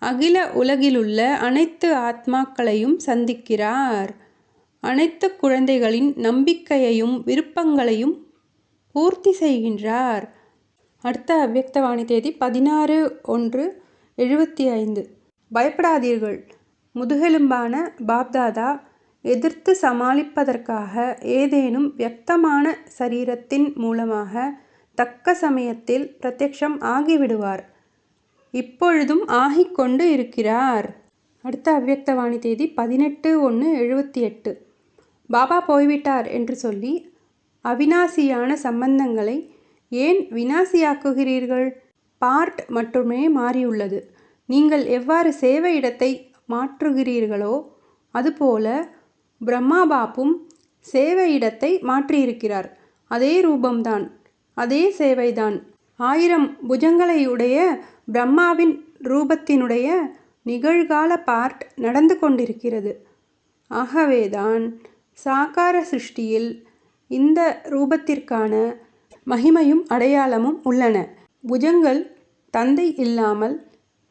A: அகில உலகிலுள்ள அனைத்து ஆத்மாக்களையும் சந்திக்கிறார். அனைத்து குழந்தைகளின் நம்பிக்கையையும் விருப்பங்களையும் பூர்த்தி செய்கின்றார். அடுத்த அவ்யக்தவாணி தேதி 16/1/75. பயப்படாதீர்கள். முதுகெலும்பான பாப்தாதா எதிர்த்து சமாளிப்பதற்காக ஏதேனும் வியக்தமான சரீரத்தின் மூலமாக தக்க சமயத்தில் பிரத்யக்ஷம் ஆகிவிடுவார். இப்பொழுதும் ஆகிக்கொண்டு இருக்கிறார். அடுத்த அவ்யக்தவாணி தேதி 18/1/78. பாபா போய்விட்டார் என்று சொல்லி அவிநாசியான சம்பந்தங்களை ஏன் விநாசியாக்குகிறீர்கள்? பார்ட் மட்டுமே மாறியுள்ளது. நீங்கள் எவ்வாறு சேவை இடத்தை மாற்றுகிறீர்களோ அதுபோல பிரம்மா பாப்பும் சேவை இடத்தை மாற்றியிருக்கிறார். அதே ரூபம்தான், அதே சேவைதான். 1000 புஜங்களையுடைய பிரம்மாவின் ரூபத்தினுடைய நிகழ்கால பார்ட் நடந்து கொண்டிருக்கிறது. ஆகவேதான் சாகார சிருஷ்டியில் இந்த ரூபத்திற்கான மகிமையும் அடையாளமும் உள்ளன. புஜங்கள் தந்தை இல்லாமல்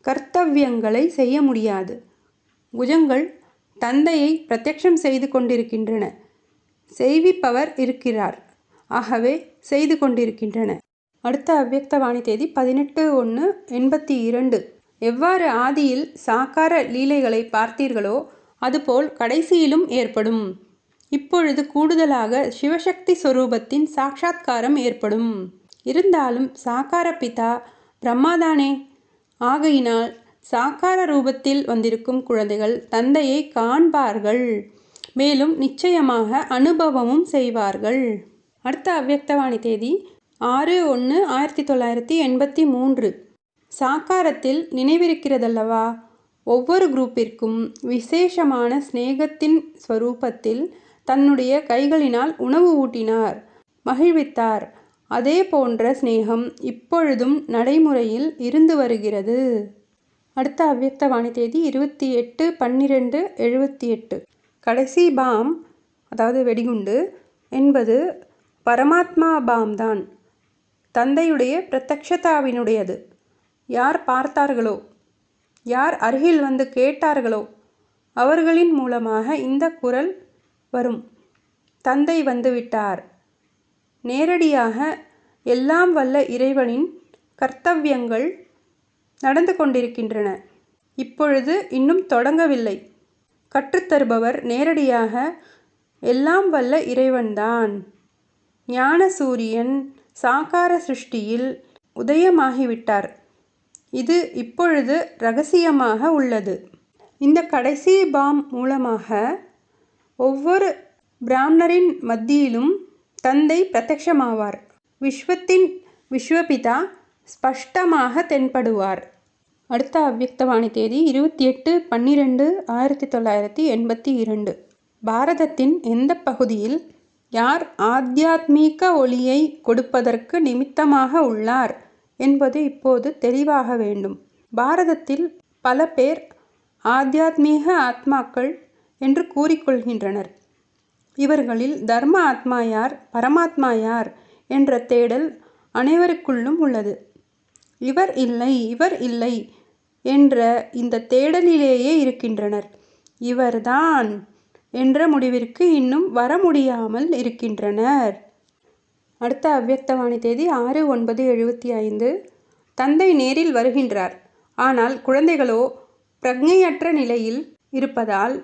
A: கர்த்தவ்யங்களை செய்ய முடியாது. புஜங்கள் தந்தையை பிரத்யக்ஷம் செய்து கொண்டிருக்கின்றன. செய்விப்பவர் இருக்கிறார். ஆகவே செய்து கொண்டிருக்கின்றன. அடுத்த அவ்யக்தவாணி தேதி 18/1/82. எவ்வாறு ஆதியில் சாக்கார லீலைகளை பார்த்தீர்களோ அதுபோல் கடைசியிலும் ஏற்படும். இப்பொழுது கூடுதலாக சிவசக்தி சொரூபத்தின் சாட்சாத்காரம் ஏற்படும். இருந்தாலும் சாக்கார பிதா பிரம்மாதானே. ஆகையினால் சாக்கார ரூபத்தில் வந்திருக்கும் குழந்தைகள் தந்தையை காண்பார்கள். மேலும் நிச்சயமாக அனுபவமும் செய்வார்கள். அடுத்த அவ்யக்தவாணி தேதி 6/1/1983. சாக்காரத்தில் நினைவிருக்கிறதல்லவா, ஒவ்வொரு குரூப்பிற்கும் விசேஷமான ஸ்நேகத்தின் ஸ்வரூபத்தில் தன்னுடைய கைகளினால் உணவு ஊட்டினார், மகிழ்வித்தார். அதே போன்ற ஸ்நேகம் இப்பொழுதும் நடைமுறையில் இருந்து வருகிறது. அடுத்த அவ்யக்தவாணி தேதி 28/12/78. கடைசி பாம், அதாவது வெடிகுண்டு என்பது பரமாத்மா பாம் தான். தந்தையுடைய பிரத்யக்ஷதாவினுடையது. யார் பார்த்தார்களோ, யார் அருகில் வந்து கேட்டார்களோ அவர்களின் மூலமாக இந்த குரல் வரும். தந்தை வந்துவிட்டார். நேரடியாக எல்லாம் வல்ல இறைவனின் கர்த்தவ்யங்கள் நடந்து கொண்டிருக்கின்றன. இப்பொழுது இன்னும் தொடங்கவில்லை. கற்றுத்தருபவர் நேரடியாக எல்லாம் வல்ல இறைவன்தான். ஞான சூரியன் சாகார சிருஷ்டியில் உதயமாகிவிட்டார். இது இப்பொழுது இரகசியமாக உள்ளது. இந்த கடைசி பாம் மூலமாக ஒவ்வொரு பிராமணரின் மத்தியிலும் தந்தை பிரத்யக்ஷமாவார். விஸ்வத்தின் விஸ்வபிதா ஸ்பஷ்டமாக தென்படுவார். அடுத்த அவ்யக்தவாணி தேதி 28/12/1982. பாரதத்தின் எந்த பகுதியில் யார் ஆத்தியாத்மீக ஒளியை கொடுப்பதற்கு நிமித்தமாக உள்ளார் என்பது இப்போது தெளிவாக வேண்டும். பாரதத்தில் பல பேர் ஆத்தியாத்மீக ஆத்மாக்கள் என்று கூறிக்கொள்கின்றனர். இவர்களில் தர்ம ஆத்மா யார், பரமாத்மா யார் என்ற தேடல் அனைவருக்குள்ளும் உள்ளது. இவர் இல்லை, இவர் இல்லை என்ற இந்த தேடலிலேயே இருக்கின்றனர். இவர்தான் என்ற முடிவிற்கு இன்னும் வர முடியாமல் இருக்கின்றனர். அடுத்த அவ்யக்தவாணி தேதி 6/9/75. தந்தை நேரில் வருகின்றார். ஆனால் குழந்தைகளோ பிரக்ஞையற்ற நிலையில் இருப்பதால்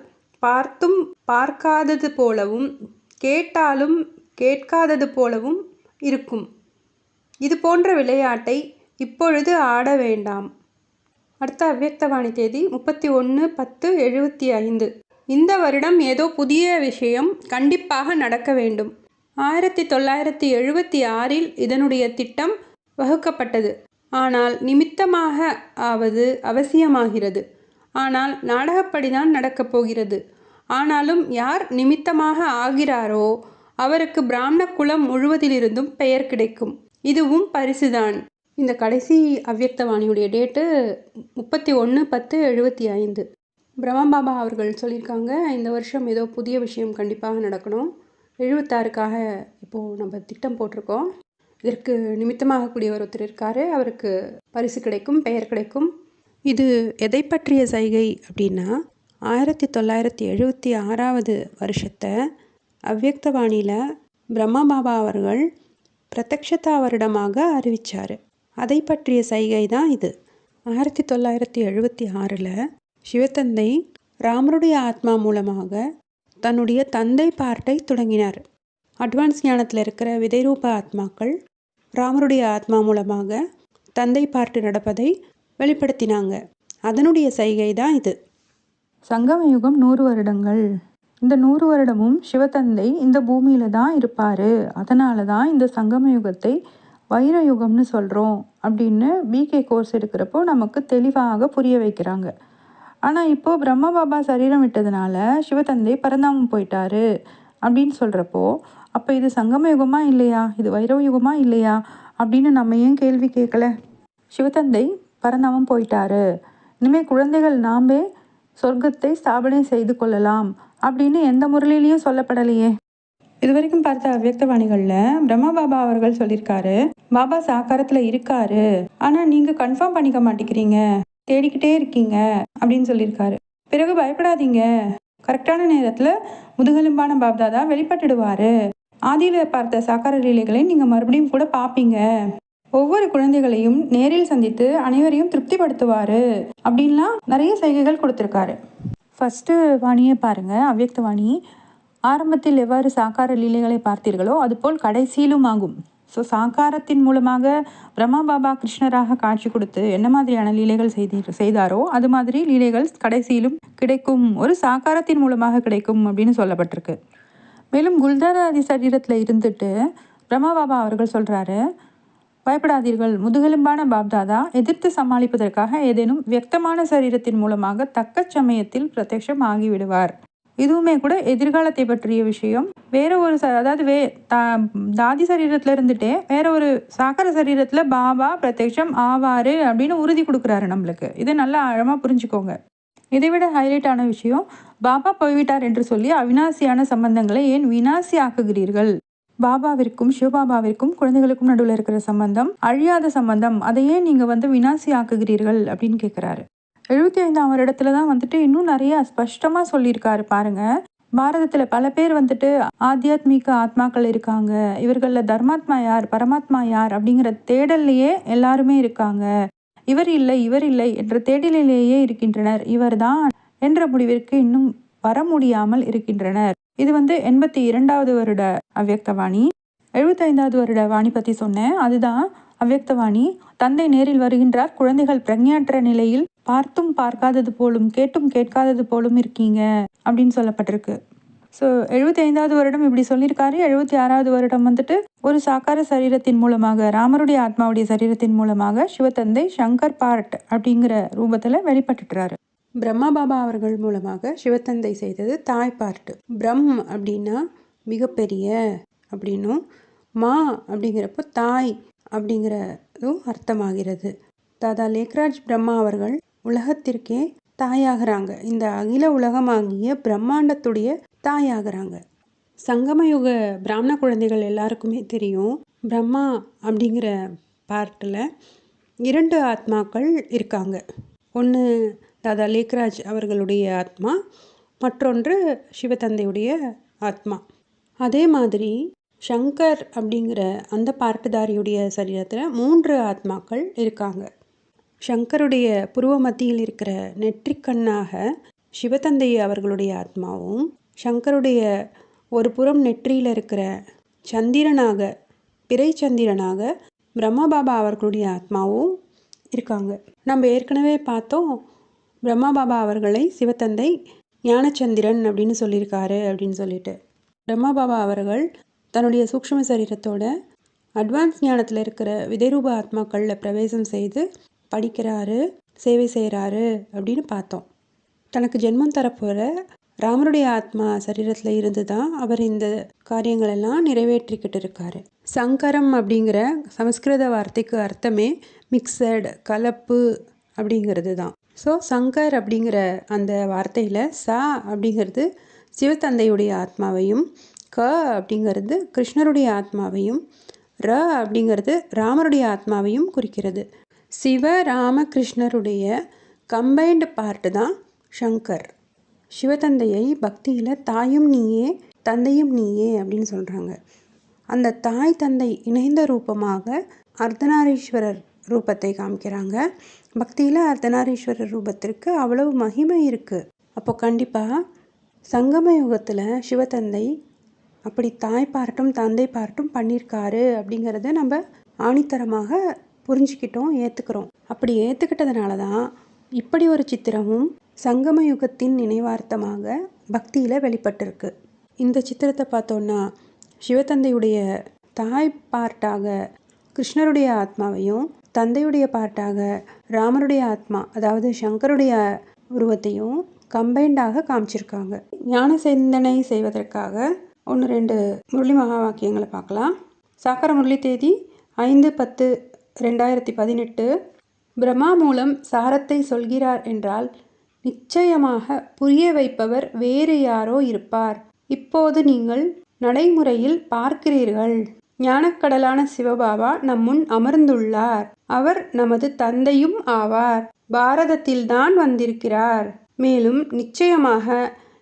A: பார்த்தும் பார்க்காதது போலவும் கேட்டாலும் கேட்காதது போலவும் இருக்கும். இது போன்ற விளையாட்டை இப்பொழுது ஆட வேண்டாம். அடுத்த அவ்யக்தவாணி தேதி 31/10/75. இந்த வருடம் ஏதோ புதிய விஷயம் கண்டிப்பாக நடக்க வேண்டும். 1976இல் இதனுடைய திட்டம் வகுக்கப்பட்டது. ஆனால் நிமித்தமாக ஆவது அவசியமாகிறது. ஆனால் நாடகப்படிதான் நடக்கப் போகிறது. ஆனாலும் யார் நிமித்தமாக ஆகிறாரோ அவருக்கு பிராமண குலம் முழுவதிலிருந்தும் பெயர் கிடைக்கும். இதுவும் பரிசுதான். இந்த கடைசி அவ்யக்தவாணியுடைய டேட்டு 31/10/75. பிரம்மபாபா அவர்கள் சொல்லியிருக்காங்க, இந்த வருஷம் ஏதோ புதிய விஷயம் கண்டிப்பாக நடக்கணும். 76க்காக இப்போது நம்ம திட்டம் போட்டிருக்கோம். இதற்கு நிமித்தமாகக்கூடியவர் ஒருத்தர் இருக்கார். அவருக்கு பரிசு கிடைக்கும், பெயர் கிடைக்கும். இது எதை பற்றிய சைகை அப்படின்னா, 1976வது வருஷத்தை அவ்யக்தவாணியில் பிரம்மபாபா அவர்கள் பிரத்யக்ஷதா வருடமாக அறிவித்தார். அதை பற்றிய சைகை தான் இது. 1976 சிவத்தந்தை ராமருடைய ஆத்மா மூலமாக தன்னுடைய தந்தை பார்ட்டை தொடங்கினார். அட்வான்ஸ் ஞானத்தில் இருக்கிற விதைரூப ஆத்மாக்கள் ராமருடைய ஆத்மா மூலமாக தந்தை பார்ட்டு நடப்பதை வெளிப்படுத்தினாங்க. அதனுடைய சைகை தான் இது.
B: சங்கம யுகம் 100 வருடங்கள். இந்த 100 வருடமும் சிவத்தந்தை இந்த பூமியில தான் இருப்பார். அதனால தான் இந்த சங்கம யுகத்தை வைர யுகம்னு சொல்கிறோம் அப்படின்னு பிகே கோர்ஸ் எடுக்கிறப்போ நமக்கு தெளிவாக புரிய வைக்கிறாங்க. ஆனால் இப்போது பிரம்மா பாபா சரீரம் விட்டதுனால சிவத்தந்தை பரந்தாமம் போயிட்டாரு அப்படின்னு சொல்கிறப்போ, அப்போ இது சங்கம யுகமா இல்லையா, இது வைரவ யுகமா இல்லையா அப்படின்னு நம்ம ஏன் கேள்வி கேட்கல? சிவத்தந்தை பரந்தாமம் போயிட்டாரு, இனிமேல் குழந்தைகள் நாமே சொர்க்கத்தை ஸ்தாபனை செய்து கொள்ளலாம் அப்படின்னு எந்த முறையிலையும் சொல்லப்படலையே. இது வரைக்கும் பார்த்த அவ்யக்தவாணிகளில் பிரம்மா பாபா அவர்கள் சொல்லியிருக்காரு, பாபா சாக்காரத்தில் இருக்காரு, ஆனால் நீங்கள் கன்ஃபார்ம் பண்ணிக்க மாட்டேங்கிறீங்க, தேடிக்கிட்டே இருக்கீங்க அப்படின்னு சொல்லியிருக்காரு. பிறகு பயப்படாதீங்க, கரெக்டான நேரத்தில் முதுகெலும்பான பாப்தாதா வெளிப்பட்டுடுவார். ஆதியில் பார்த்த சாக்கார லீலைகளை நீங்கள் மறுபடியும் கூட பார்ப்பீங்க. ஒவ்வொரு குழந்தைகளையும் நேரில் சந்தித்து அனைவரையும் திருப்திப்படுத்துவார் அப்படின்லாம் நிறைய சைகைகள் கொடுத்துருக்காரு. ஃபஸ்ட்டு வாணியை பாருங்கள், அவ்யக்த வாணி. ஆரம்பத்தில் எவ்வாறு சாக்கார லீலைகளை பார்த்தீர்களோ அதுபோல் கடைசியிலும் ஆகும். ஸோ சாக்காரத்தின் மூலமாக பிரம்மா பாபா கிருஷ்ணராக காட்சி கொடுத்து என்ன மாதிரியான லீலைகள் செய்தாரோ அது மாதிரி லீலைகள் கடைசியிலும் கிடைக்கும், ஒரு சாக்காரத்தின் மூலமாக கிடைக்கும் அப்படின்னு சொல்லப்பட்டிருக்கு. மேலும் குல்தாராதி சரீரத்தில் இருந்துட்டு பிரம்மா பாபா அவர்கள் சொல்கிறாரு, பயப்படாதீர்கள், முதுகெலும்பான பாப்தாதா எதிர்த்து சமாளிப்பதற்காக ஏதேனும் வியக்தமான சரீரத்தின் மூலமாக தக்க சமயத்தில் பிரத்யட்சம் ஆகிவிடுவார். இதுவுமே கூட எதிர்காலத்தை பற்றிய விஷயம். வேற ஒரு அதாவது தாதி சரீரத்தில் இருந்துட்டே வேற ஒரு சாக்கர சரீரத்தில் பாபா பிரத்யட்சம் ஆவார் அப்படின்னு உறுதி கொடுக்குறாரு நம்மளுக்கு. இதை நல்லா ஆழமாக புரிஞ்சுக்கோங்க. இதைவிட ஹைலைட்டான விஷயம், பாபா போய்விட்டார் என்று சொல்லி அவினாசியான சம்பந்தங்களை ஏன் வினாசி ஆக்குகிறீர்கள்? பாபாவிற்கும் சிவபாபாவிற்கும் குழந்தைகளுக்கும் நடுவில் இருக்கிற சம்பந்தம் அழியாத சம்பந்தம், அதையே நீங்கள் வினாசி ஆக்குகிறீர்கள் அப்படின்னு கேட்குறாரு. 75ஆம் வருடத்துல தான் இன்னும் நிறைய ஸ்பஷ்டமாக சொல்லியிருக்காரு பாருங்க. பாரதத்தில் பல பேர் ஆத்தியாத்மிக ஆத்மாக்கள் இருக்காங்க, இவர்களில் தர்மாத்மா யார் பரமாத்மா யார் அப்படிங்கிற தேடல்லையே எல்லாருமே இருக்காங்க. இவர் இல்லை இவர் இல்லை என்ற தேடலிலேயே இருக்கின்றனர், இவர்தான் என்ற முடிவிற்கு இன்னும் வர முடியாமல் இருக்கின்றனர். இது 82வது வருட அவ்யக்தவாணி. 75வது வருட வாணி பற்றி சொன்னேன், அதுதான் அவ்யக்தவாணி. தந்தை நேரில் வருகின்றார், குழந்தைகள் பிரஞாற்ற நிலையில் பார்த்தும் பார்க்காதது போலும் கேட்டும் கேட்காதது போலும் இருக்கீங்க அப்படின்னு சொல்லப்பட்டிருக்கு. ஸோ 75வது வருடம் இப்படி சொல்லியிருக்காரு. 76வது வருடம் ஒரு சாக்கார சரீரத்தின் மூலமாக, ராமருடைய ஆத்மாவுடைய சரீரத்தின் மூலமாக சிவத்தந்தை சங்கர் பார்ட் அப்படிங்கிற ரூபத்தில் வெளிப்பட்டுறாரு.
A: பிரம்மா பாபா அவர்கள் மூலமாக சிவத்தந்தை செய்தது தாய் பார்ட்டு. பிரம் அப்படின்னா மிகப்பெரிய அப்படின்னும், மா அப்படிங்கிறப்போ தாய் அப்படிங்கிறதும் அர்த்தமாகிறது. தாதா லேக்ராஜ் பிரம்மா அவர்கள் உலகத்திற்கே தாயாகிறாங்க, இந்த அகில உலகமாகிய பிரம்மாண்டத்துடைய தாயாகிறாங்க. சங்கமயுக பிராமண குழந்தைகள் எல்லாருக்குமே தெரியும், பிரம்மா அப்படிங்கிற பார்ட்டில் 2 ஆத்மாக்கள் இருக்காங்க. ஒன்று தாதா லேக்ராஜ் அவர்களுடைய ஆத்மா, மற்றொன்று சிவத்தந்தையுடைய ஆத்மா. அதே மாதிரி சங்கர் அப்படிங்கிற அந்த பார்ட்டுதாரியுடைய சரீரத்தில் 3 ஆத்மாக்கள் இருக்காங்க. சங்கருடைய புருவ மத்தியில் இருக்கிற நெற்றிக்கண்ணாக சிவத்தந்தை அவர்களுடைய ஆத்மாவும், சங்கருடைய ஒரு புறம் நெற்றியில் இருக்கிற சந்திரனாக, பிறை சந்திரனாக பிரம்மா பாபா அவர்களுடைய ஆத்மாவும் இருக்காங்க. நம்ம ஏற்கனவே பார்த்தோம், பிரம்மா பாபா அவர்களை சிவத்தந்தை ஞானச்சந்திரன் அப்படின்னு சொல்லியிருக்காரு அப்படின்னு சொல்லிட்டு. பிரம்மா பாபா அவர்கள் தன்னுடைய சூக்ஷ்ம சரீரத்தோட அட்வான்ஸ் ஞானத்தில் இருக்கிற விதைரூப ஆத்மாக்களில் பிரவேசம் செய்து படிக்கிறாரு, சேவை செய்கிறாரு அப்படின்னு பார்த்தோம். தனக்கு ஜென்மம் தரப்போகிற ராமருடைய ஆத்மா சரீரத்தில் இருந்து தான் அவர் இந்த காரியங்களெல்லாம் நிறைவேற்றிக்கிட்டு இருக்காரு. சங்கரம் அப்படிங்கிற சமஸ்கிருத வார்த்தைக்கு அர்த்தமே மிக்சட், கலப்பு அப்படிங்கிறது தான். ஸோ சங்கர் அப்படிங்கிற அந்த வார்த்தையில் சா அப்படிங்கிறது சிவத்தந்தையுடைய ஆத்மாவையும், க அப்படிங்கிறது கிருஷ்ணருடைய ஆத்மாவையும், ர அப்படிங்கிறது ராமருடைய ஆத்மாவையும் குறிக்கிறது. சிவ ராமகிருஷ்ணருடைய கம்பைன்டு பார்ட்டு தான் சங்கர். சிவத்தந்தையை பக்தியில் தாயும் நீயே தந்தையும் நீயே அப்படின்னு சொல்கிறாங்க. அந்த தாய் தந்தை இணைந்த ரூபமாக அர்த்தநாரீஸ்வரர் ரூபத்தை காமிக்கிறாங்க. பக்தியில் அர்த்தநாரீஸ்வரர் ரூபத்திற்கு அவ்வளவு மகிமை இருக்குது. அப்போ கண்டிப்பாக சங்கம யுகத்தில் சிவத்தந்தை அப்படி தாய் பார்ட்டும் தந்தை பார்ட்டும் பண்ணியிருக்காரு அப்படிங்கிறத நம்ம ஆணித்தரமாக புரிஞ்சுக்கிட்டோம், ஏற்றுக்கிறோம். அப்படி ஏற்றுக்கிட்டதுனால தான் இப்படி ஒரு சித்திரமும் சங்கம யுகத்தின் நினைவார்த்தமாக பக்தியில் வெளிப்பட்டிருக்கு. இந்த சித்திரத்தை பார்த்தோன்னா சிவத்தந்தையுடைய தாய் பார்ட்டாக கிருஷ்ணருடைய ஆத்மாவையும் தந்தையுடைய பார்ட்டாக ராமருடைய ஆத்மா அதாவது சங்கருடைய உருவத்தையும் கம்பைண்டாக காமிச்சிருக்காங்க. ஞான சிந்தனை செய்வதற்காக 1-2 முரளி மகா வாக்கியங்களை பார்க்கலாம். சாக்கர முரளி தேதி 5/10/2018. பிரம்மா மூலம் சாரத்தை சொல்கிறார் என்றால் நிச்சயமாக புரிய வைப்பவர் வேறு யாரோ இருப்பார். இப்போது நீங்கள் நடைமுறையில் பார்க்கிறீர்கள். ஞானக்கடலான சிவபாபா நம் முன் அமர்ந்துள்ளார். அவர் நமது தந்தையும் ஆவார். பாரதத்தில்தான் வந்திருக்கிறார். மேலும் நிச்சயமாக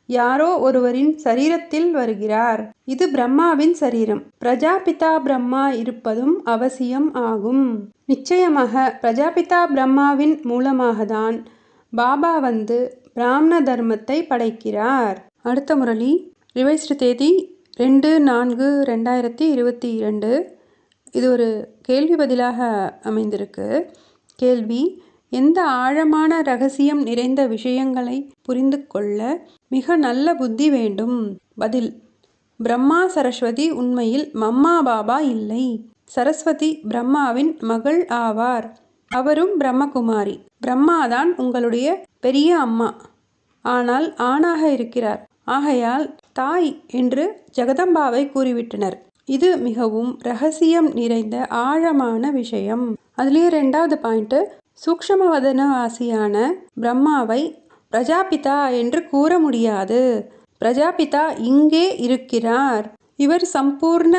A: யாரோ ஒருவரின் சரீரத்தில் வருகிறார். இது பிரம்மாவின் சரீரம். பிரஜாபிதா பிரம்மா இருப்பதும் அவசியம் ஆகும். நிச்சயமாக பிரஜாபிதா பிரம்மாவின் மூலமாக தான் பாபா வந்து பிராமண தர்மத்தை படைக்கிறார். அடுத்த முரளி ரிவைஸ்டு தேதி 2/4/2022. இது ஒரு கேள்வி பதிலாக அமைந்திருக்கு. கேள்வி: எந்த ஆழமான ரகசியம் நிறைந்த விஷயங்களை புரிந்து கொள்ள மிக நல்ல புத்தி வேண்டும்? பதில்: பிரம்மா சரஸ்வதி உண்மையில் மம்மா பாபா இல்லை. சரஸ்வதி பிரம்மாவின் மகள் ஆவார். அவரும் பிரம்மகுமாரி. பிரம்மாதான் உங்களுடைய பெரிய அம்மா, ஆனால் ஆணாக இருக்கிறார். ஆகையால் தாய் என்று ஜெகதம்பாவை கூறிவிட்டனர். இது மிகவும் ரகசியம் நிறைந்த ஆழமான விஷயம். அதுலேயே 2வது பாயிண்ட்டு, சூக்ஷ்மவதனவாசியான பிரம்மாவை பிரஜாபிதா என்று கூற முடியாது. பிரஜாபிதா இங்கே இருக்கிறார். இவர் சம்பூர்ண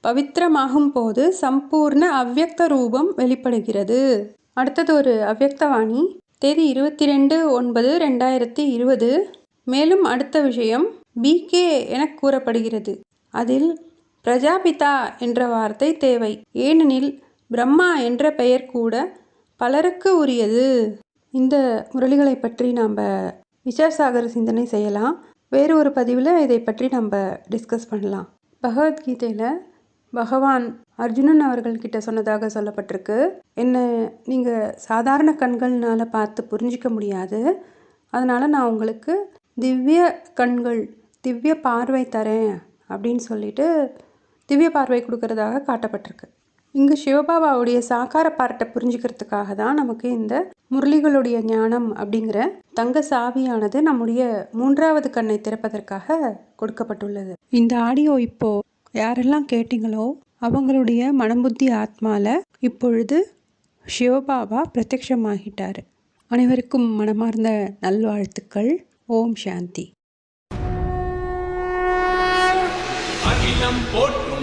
A: பவித்திரமாகும் போது சம்பூர்ண அவ்யக்த ரூபம் வெளிப்படுகிறது. அடுத்தது ஒரு அவ்யக்தவாணி தேதி 22/9/2020. மேலும் அடுத்த விஷயம் BK என கூறப்படுகிறது. அதில் பிரஜாபிதா என்ற வார்த்தை தேவை. ஏனெனில் பிரம்மா என்ற பெயர் கூட பலருக்கு உரியது. இந்த முரளிகளை பற்றி நாம் விசாரசாகர சிந்தனை செய்யலாம். வேறு ஒரு பதிவில் இதை பற்றி நம்ம டிஸ்கஸ் பண்ணலாம். பகவத்கீதையில் பகவான் அர்ஜுனன் அவர்கள்கிட்ட சொன்னதாக சொல்லப்பட்டிருக்கு. என்ன நீங்கள் சாதாரண கண்கள்னால் பார்த்து புரிஞ்சிக்க முடியாது. அதனால் நான் உங்களுக்கு திவ்ய கண்கள், திவ்ய பார்வை தரேன் அப்படின்னு சொல்லிட்டு திவ்ய பார்வை கொடுக்கறதாக காட்டப்பட்டிருக்கு. இங்கு சிவபாபாவுடைய சாக்கார பார்ட்டை புரிஞ்சுக்கிறதுக்காக தான் நமக்கு இந்த முரளிகளுடைய ஞானம் அப்படிங்கிற தங்க சாவியானது நம்முடைய 3வது கண்ணை திறப்பதற்காக கொடுக்கப்பட்டுள்ளது. இந்த ஆடியோ இப்போ யாரெல்லாம் கேட்டீங்களோ அவங்களுடைய மனம்புத்தி ஆத்மால இப்பொழுது சிவபாபா பிரத்யக்ஷமாகிட்டார். அனைவருக்கும் மனமார்ந்த நல்வாழ்த்துக்கள். ஓம் சாந்தி.
F: அகிலம் போற்றும்